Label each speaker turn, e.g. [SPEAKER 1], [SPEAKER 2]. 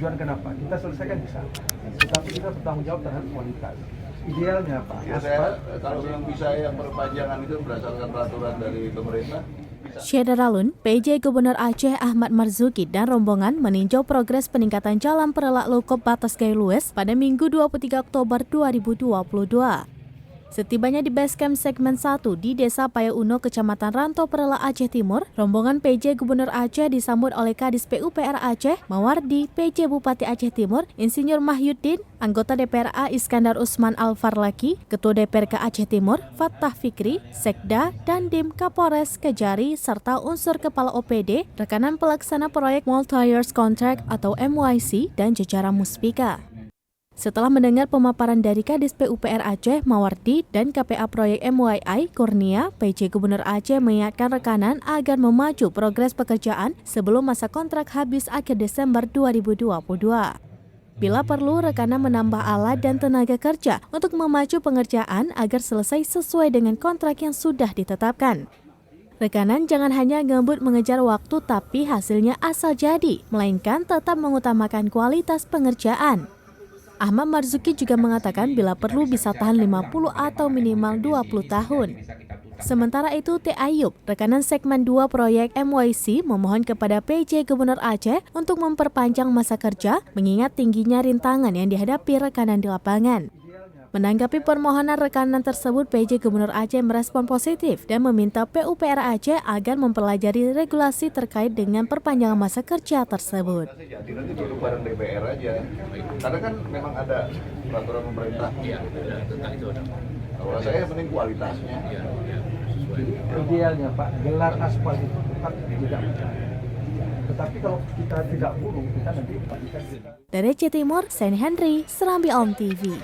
[SPEAKER 1] tujuan kenapa? Kita selesaikan bisa, tetapi kita bertanggung jawab terhadap kualitas. Idealnya Pak,
[SPEAKER 2] Ya, kalau yang bisa yang perpanjangan itu berdasarkan peraturan dari pemerintah.
[SPEAKER 3] Syederalun, PJ Gubernur Aceh Ahmad Marzuki dan rombongan meninjau progres peningkatan jalan Perelak Lokop Batas Gailues pada Minggu 23 Oktober 2022. Setibanya di base camp segmen 1 di Desa Payauno, Kecamatan Rantau Perelak, Aceh Timur, rombongan PJ Gubernur Aceh disambut oleh Kadis PUPR Aceh, Mawardi, PJ Bupati Aceh Timur, Insinyur Mahyuddin, anggota DPRA Iskandar Usman Al-Farlaki, Ketua DPRK Aceh Timur, Fattah Fikri, Sekda, Dandim, Kapolres, Kejari, serta unsur Kepala OPD, rekanan pelaksana proyek Multi-Years Contract atau MYC, dan jajaran Muspika. Setelah mendengar pemaparan dari Kadis PUPR Aceh, Mawardi, dan KPA proyek MYI, Kurnia, PJ Gubernur Aceh mengingatkan rekanan agar memacu progres pekerjaan sebelum masa kontrak habis akhir Desember 2022. Bila perlu, rekanan menambah alat dan tenaga kerja untuk memacu pengerjaan agar selesai sesuai dengan kontrak yang sudah ditetapkan. Rekanan jangan hanya ngebut mengejar waktu tapi hasilnya asal jadi, melainkan tetap mengutamakan kualitas pengerjaan. Ahmad Marzuki juga mengatakan bila perlu bisa tahan 50 atau minimal 20 tahun. Sementara itu, T. Ayub, rekanan segmen 2 proyek MYC, memohon kepada PJ Gubernur Aceh untuk memperpanjang masa kerja mengingat tingginya rintangan yang dihadapi rekanan di lapangan. Menanggapi permohonan rekanan tersebut, PJ Gubernur Aceh merespon positif dan meminta PUPR Aceh agar mempelajari regulasi terkait dengan perpanjangan masa kerja tersebut.
[SPEAKER 2] Jadi nanti duduk bareng DPR aja, karena kan memang ada peraturan pemerintah. Iya, tentang itu. Kalau saya penting kualitasnya.
[SPEAKER 1] Idealnya Pak, gelar aspal itu tetap tidak. Tetapi kalau kita tidak burung, kita nanti.
[SPEAKER 3] Dari Aceh Timur, Sen Henry, Serambi Om TV.